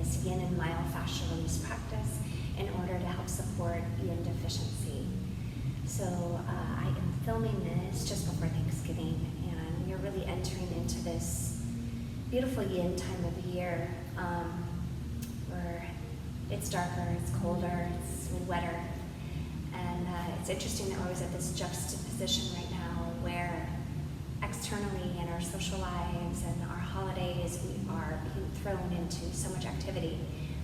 this Yin and Myofascial Release practice in order to help support Yin Deficiency. So I am filming this just before Thanksgiving, and you're really entering into this beautiful Yin time of year where it's darker, it's colder, it's wetter, and it's interesting that we're always at this juxtaposition right now where externally in our social lives and our holidays we are being thrown into so much activity,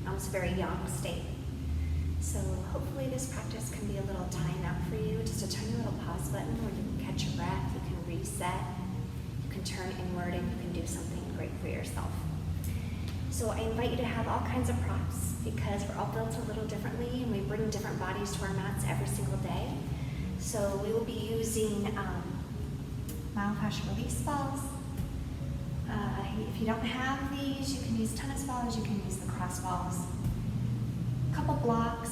almost a very young state. So hopefully this practice can be a little time out for you, just a tiny little pause button where you can catch your breath, you can reset, you can turn inward, and you can do something great for yourself. So I invite you to have all kinds of props because we're all built a little differently and we bring different bodies to our mats every single day. So we will be using myofascial release balls. If you don't have these, you can use tennis balls, you can use lacrosse balls. A couple blocks,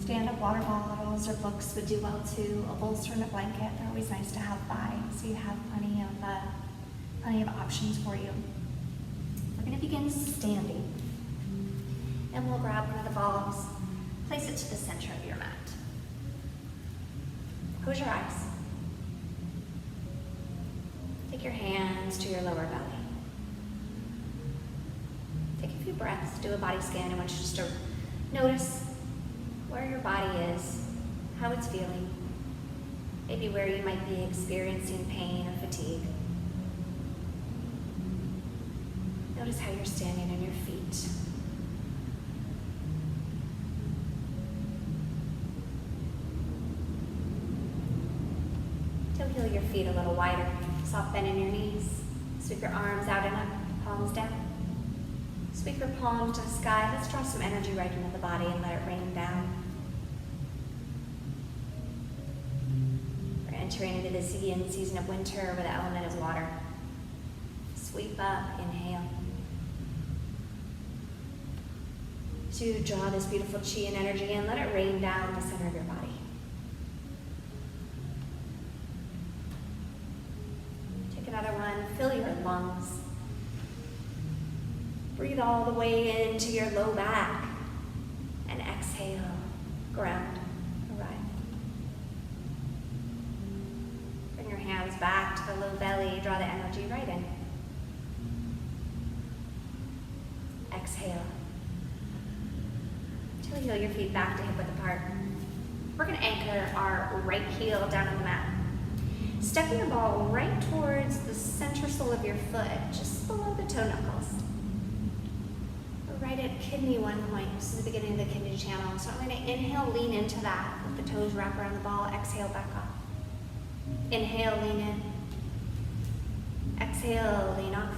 stand-up water bottles or books would do well too. A bolster and a blanket, they're always nice to have by, so you have plenty of options for you. We're going to begin standing, and we'll grab one of the balls, place it to the center of your mat. Close your eyes. Take your hands to your lower belly. Take a few breaths, do a body scan. I want you just to notice where your body is, how it's feeling, maybe where you might be experiencing pain or fatigue. Notice how you're standing on your feet. Heal your feet a little wider. Soft bend in your knees. Sweep your arms out and up, palms down. Sweep your palms to the sky. Let's draw some energy right into the body and let it rain down. We're entering into this Yin season of winter where the element is water. Sweep up, inhale. To draw this beautiful chi and energy and let it rain down the center of your body. Take another one, fill your lungs. Breathe all the way into your low back and exhale, ground, arrive. Bring your hands back to the low belly, draw the energy right in. Exhale. Till you heel your feet back to hip width apart. We're going to anchor our right heel down on the mat. Step your ball right towards the center sole of your foot, just below the toe knuckles. We're right at kidney 1 point. This is the beginning of the kidney channel. So I'm going to inhale, lean into that. Let the toes wrap around the ball. Exhale, back off. Inhale, lean in. Exhale, lean off.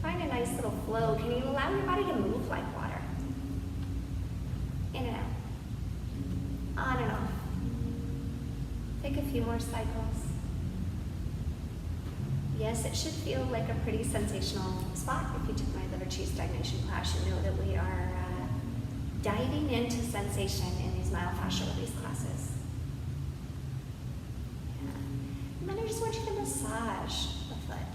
Find a nice little flow. Can you allow your body to move like water? In and out. On and off. Take a few more cycles. Yes, it should feel like a pretty sensational spot. If you took my liver chi stagnation class, you know that we are diving into sensation in these myofascial release classes. Yeah. And then I just want you to massage the foot.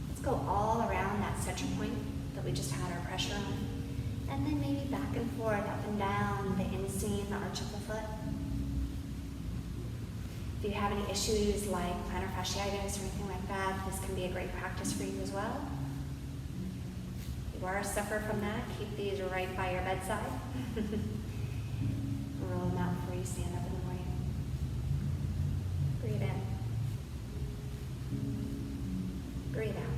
Let's go all around that center point that we just had our pressure on. And then maybe back and forth, up and down the inseam, the arch of the foot. If you have any issues like plantar fasciitis or anything like that, this can be a great practice for you as well. If you are a sufferer from that, keep these right by your bedside. Roll them out before you stand up in the morning. Breathe in. Breathe out.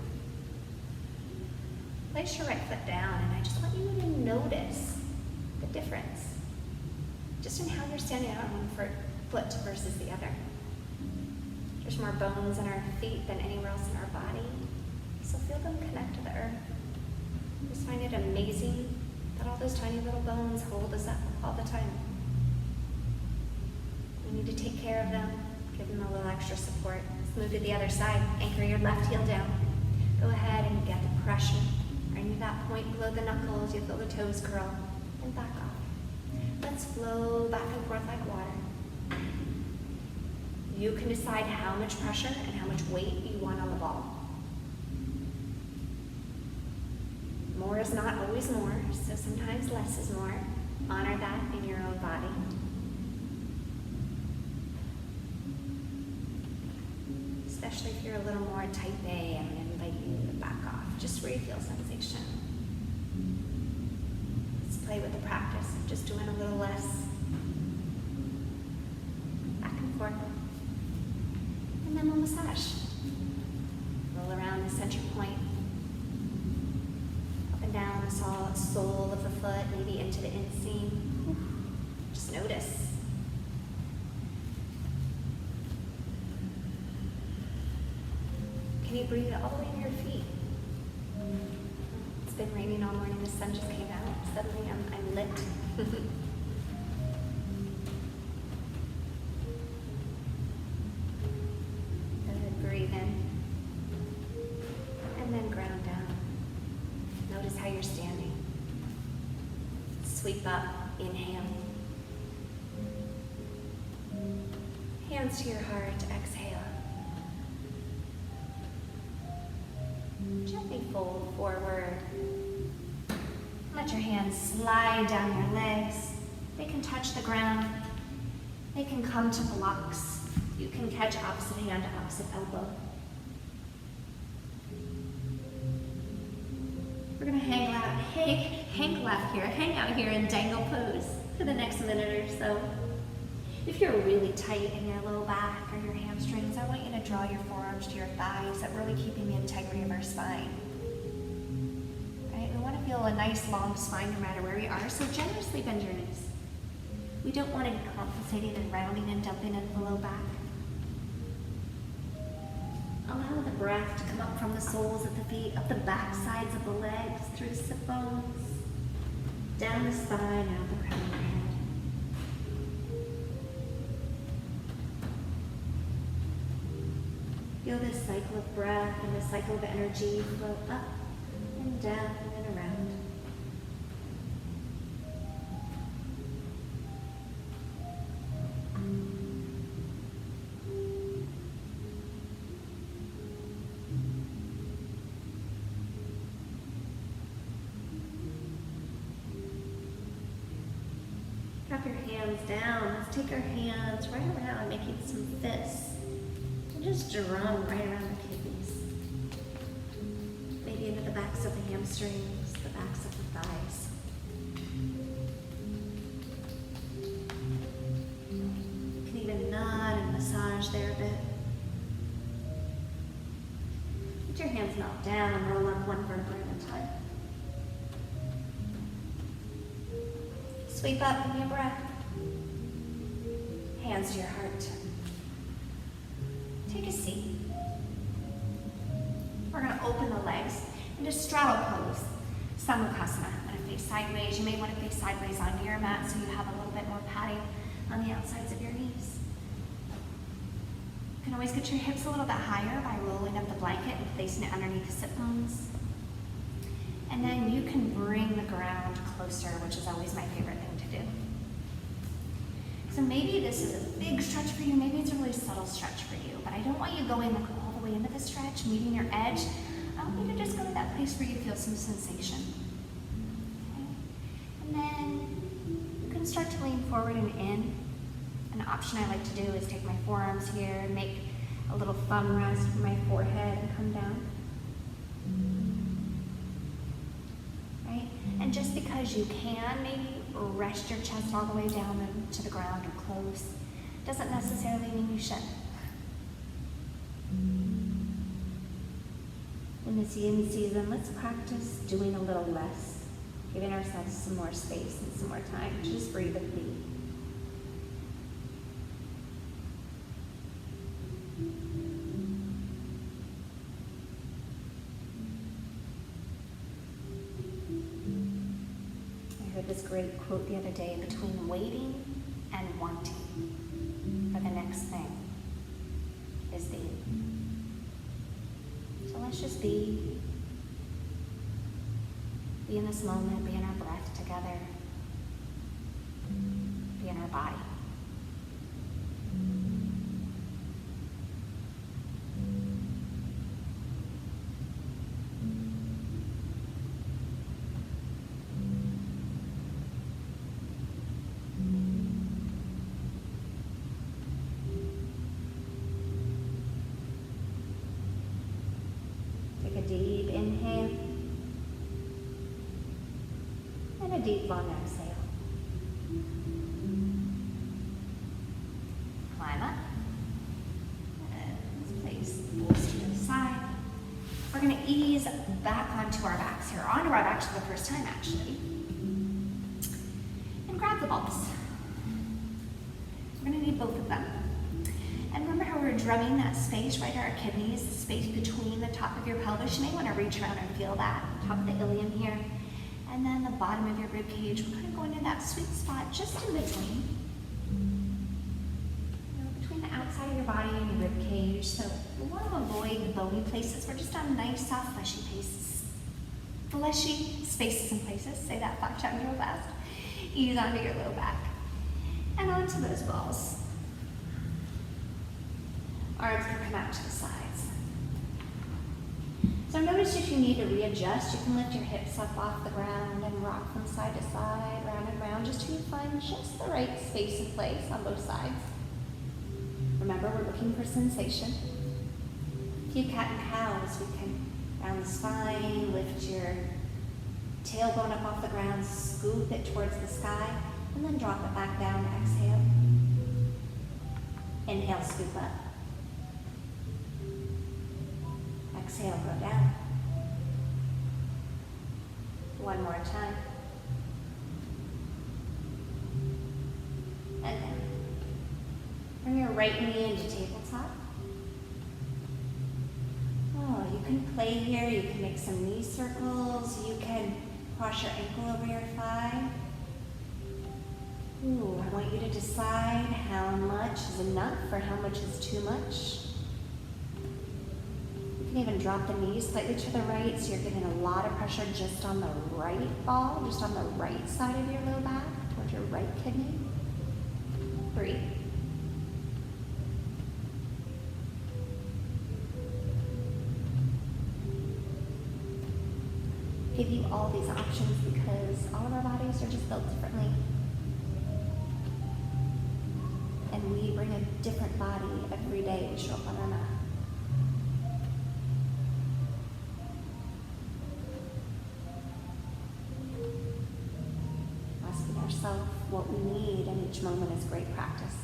Place your right foot down, and I just want you to notice the difference just in how you're standing on one foot versus the other. There's more bones in our feet than anywhere else in our body, so feel them connect to the earth. Just find it amazing that all those tiny little bones hold us up all the time. We need to take care of them, give them a little extra support. Let's move to the other side. Anchor your left heel down. Go ahead and get the pressure. Right near that point below the knuckles, you feel the toes curl, and back off. Let's flow back and forth like water. You can decide how much pressure and how much weight you want on the ball. More is not always more, so sometimes less is more. Honor that in your own body. Especially if you're a little more type A, I'm going to invite you to back off, just where you feel sensation. Let's play with the practice of just doing a little less. Back and forth. And then we'll massage. Roll around the center point. Up and down the sole of the foot, maybe into the inseam. Just notice. Can you breathe all the way to your feet? It's been raining all morning, the sun just came out. Suddenly I'm lit. Good, breathe in. And then ground down. Notice how you're standing. Sweep up, inhale. Hands to your heart, exhale. Gently fold forward. Let your hands slide down your legs. They can touch the ground. They can come to blocks. You can catch opposite hand to opposite elbow. We're going to hang out here in dangle pose for the next minute or so. If you're really tight in your low back or your hamstrings, I want you to draw your forearms to your thighs. That really keeping the integrity of our spine. Right? We want to feel a nice long spine no matter where we are, so generously bend your knees. We don't want to be compensating and rounding and dumping into the low back. Allow the breath to come up from the soles of the feet, up the back sides of the legs, through the sit bones, down the spine, out the crown of the head. Feel this cycle of breath and this cycle of energy flow up and down and around. Drop your hands down. Let's take our hands right around, making some fists. Just drum right around the kidneys. Maybe into the backs of the hamstrings, the backs of the thighs. You can even nod and massage there a bit. Get your hands knocked down and roll up one vertebra at a time. Sweep up in your breath. Hands to your heart. Take a seat. We're going to open the legs into straddle pose, Samukhasana. I'm going to face sideways. You may want to face sideways onto your mat so you have a little bit more padding on the outsides of your knees. You can always get your hips a little bit higher by rolling up the blanket and placing it underneath the sit bones. And then you can bring the ground closer, which is always my favorite thing to do. So maybe this is a big stretch for you, maybe it's a really subtle stretch for you, but I don't want you going all the way into the stretch, meeting your edge. I want you to just go to that place where you feel some sensation. Okay? And then you can start to lean forward and in. An option I like to do is take my forearms here and make a little thumb rest for my forehead and come down. Right? And just because you can, maybe rest your chest all the way down to the ground or close, doesn't necessarily mean you should. In this yin season, let's practice doing a little less, giving ourselves some more space and some more time to just breathe and be. This great quote the other day, between waiting and wanting for the next thing is being. So let's just be in this moment, be in our breath together, be in our body. deep, long exhale. Climb up. And place the bolster to the side. We're going to ease back onto our backs here, onto our backs for the first time actually. And grab the balls. We're going to need both of them. And remember how we're drumming that space right at our kidneys, the space between the top of your pelvis. You may want to reach around and feel that, top of the ilium here. And then the bottom of your rib cage. We're kind of going to that sweet spot just in between. Between the outside of your body and your rib cage. So we want to avoid the bony places. We're just on nice, soft, fleshy places. Fleshy spaces and places. Say that 5 times real fast. Ease onto your low back. And onto those balls. Arms can come out to the sides. So notice if you need to readjust, you can lift your hips up off the ground and rock from side to side, round and round, just till you find just the right space and place on both sides. Remember, we're looking for sensation. A few cat and cows, we can round the spine, lift your tailbone up off the ground, scoop it towards the sky, and then drop it back down. Exhale. Inhale, scoop up. Exhale, go down. One more time. And down. Bring your right knee into tabletop. Oh, you can play here. You can make some knee circles. You can cross your ankle over your thigh. Ooh, I want you to decide how much is enough or how much is too much. You can even drop the knees slightly to the right so you're getting a lot of pressure just on the right ball, just on the right side of your low back, towards your right kidney. Breathe. Give you all these options because all of our bodies are just built differently. And we bring a different body every day we show up on our mat. Asking ourselves what we need in each moment is great practice.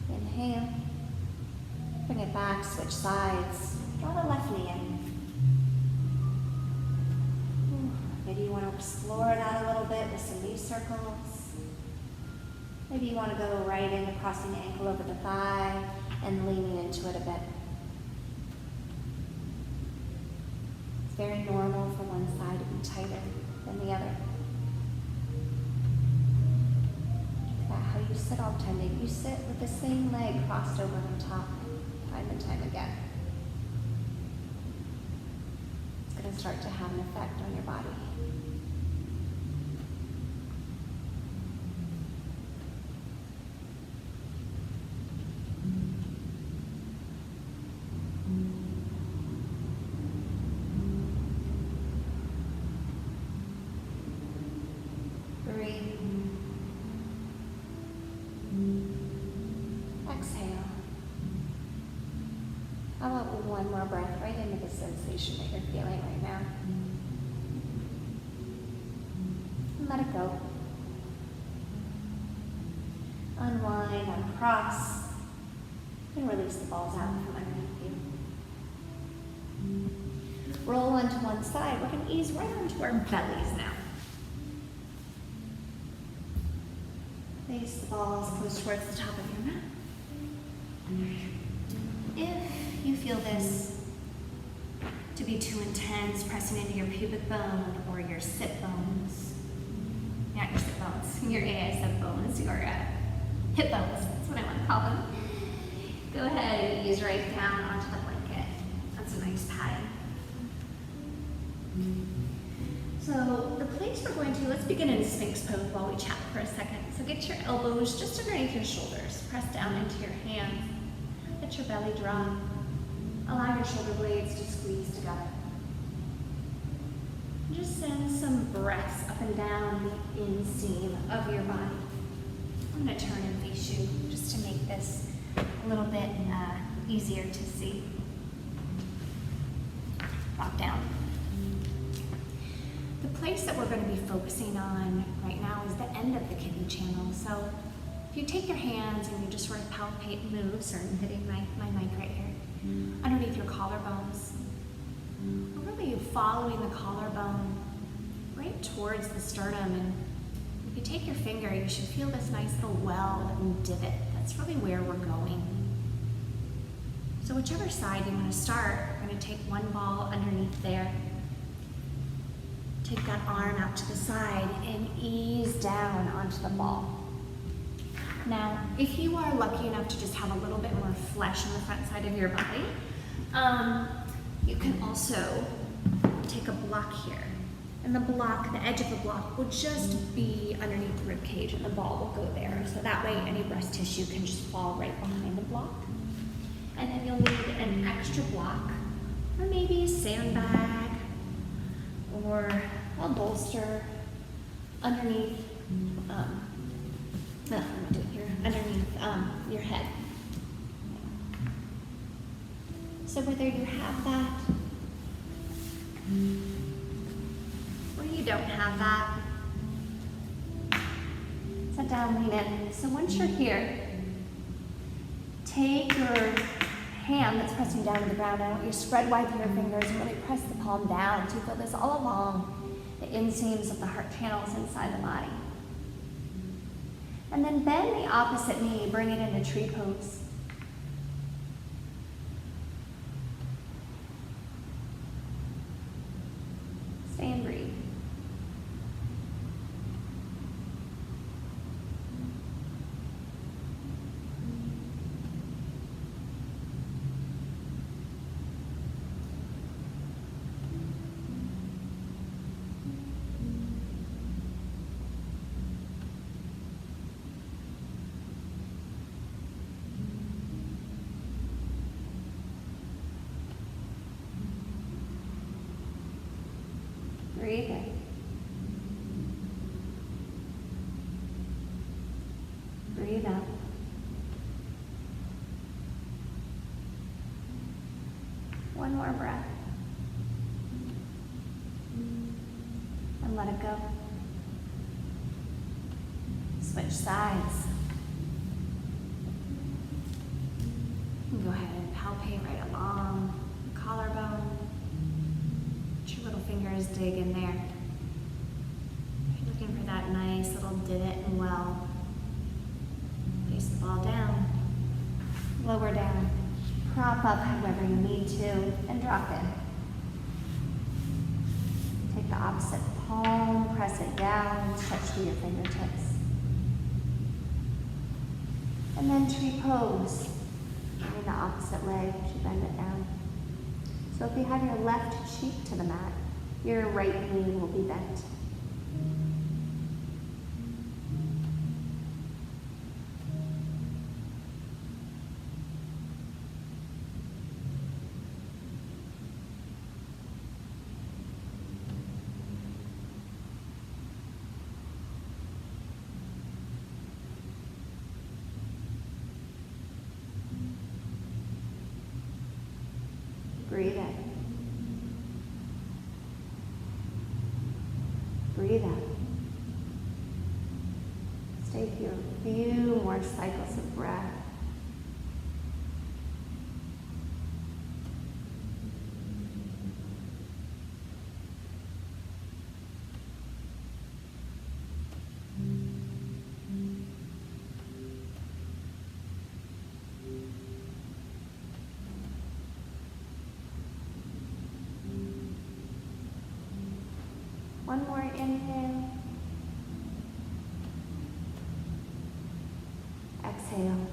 Inhale. Bring it back, switch sides. Draw the left knee in. Maybe you want to explore it out a little bit with some knee circles. Maybe you want to go right in, crossing the ankle over the thigh and leaning into it a bit. It's very normal for one side to be tighter than the other. Think about how you sit all tending. You sit with the same leg crossed over on top, time and time again. It's going to start to have an effect on your body. Exhale. How about one more breath right into the sensation that you're feeling right now? And let it go. Unwind, uncross, and release the balls out from underneath you. Roll onto one side. We're going to ease right onto our bellies now. Place the balls close towards the top of your mat. If you feel this to be too intense, pressing into your pubic bone or your sit bones, not your sit bones, your AISF bones, your hip bones, that's what I want to call them. Go ahead and ease right down onto the blanket. That's a nice padding. So the place we're going to, let's begin in Sphinx pose while we chat for a second. So get your elbows just underneath your shoulders. Press down into your hands. Let your belly drop. Allow your shoulder blades to squeeze together. Just send some breaths up and down the inseam of your body. I'm going to turn and face you just to make this a little bit easier to see. Drop down. The place that we're going to be focusing on right now is the end of the kidney channel. So if you take your hands and you just sort of palpate, move, sorry, I'm hitting my mic right here, underneath your collarbones. We're really following the collarbone right towards the sternum, and if you take your finger, you should feel this nice little well and divot. That's really where we're going. So whichever side you want to start, we're going to take one ball underneath there. Take that arm out to the side and ease down onto the ball. Now, if you are lucky enough to just have a little bit more flesh on the front side of your body, you can also take a block here. And the block, the edge of the block, will just be underneath the rib cage and the ball will go there. So that way any breast tissue can just fall right behind the block. And then you'll need an extra block, or maybe a sandbag, or a bolster underneath, underneath your head. So whether you have that, or you don't have that, sit down, lean in. So once you're here, take your hand that's pressing down to the ground out, you spread wide through your fingers and really press the palm down. So you feel this all along the inseams of the heart channels inside the body. And then bend the opposite knee, bring it into tree pose. Stay and breathe. Breathe in. Breathe out. One more breath. And let it go. Switch sides. You can go ahead and palpate right along the collarbone. Your little fingers dig in there. You're looking for that nice little divot and well. Place the ball down, lower down, prop up however you need to, and drop in. Take the opposite palm, press it down, stretch through your fingertips. And then tree pose. Bring the opposite leg as you bend it down. So if you have your left cheek to the mat, your right knee will be bent. Breathe in. Breathe out. Stay here a few more cycles of breath. One more inhale. Exhale.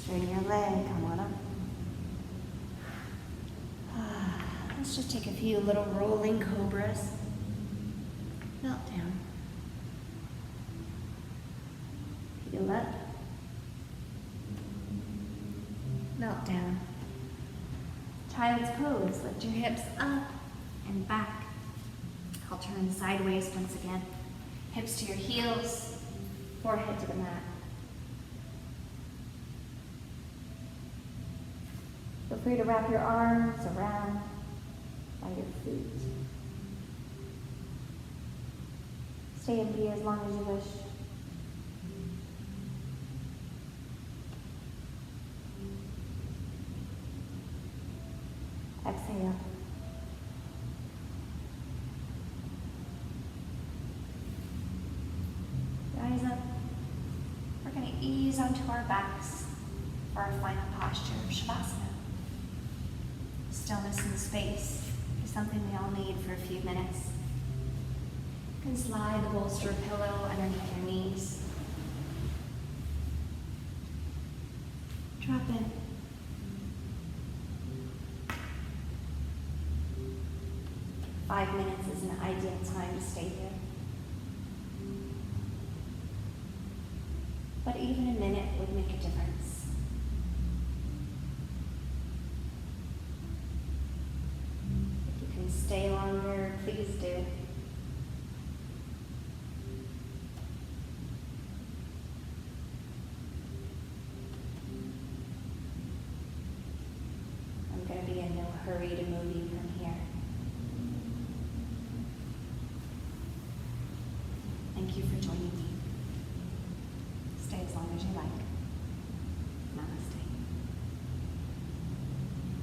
Straighten your leg, come on up. Let's just take a few little rolling cobras. Melt down. Feel up. Melt down. Child's pose, lift your hips up and back. I'll turn sideways once again. Hips to your heels, forehead to the mat. Feel free to wrap your arms around by your feet. Stay and be as long as you wish. Exhale. Rise up. We're going to ease onto our backs for our final posture, Shavasana. Stillness and space is something we all need for a few minutes. You can slide the bolster pillow underneath your knees. Drop in. Five minutes is an ideal time to stay here. But even a minute would make a difference. If you can stay longer, please do. I'm going to be in no hurry to move you from here. Thank you for joining me. Stay as long as you like.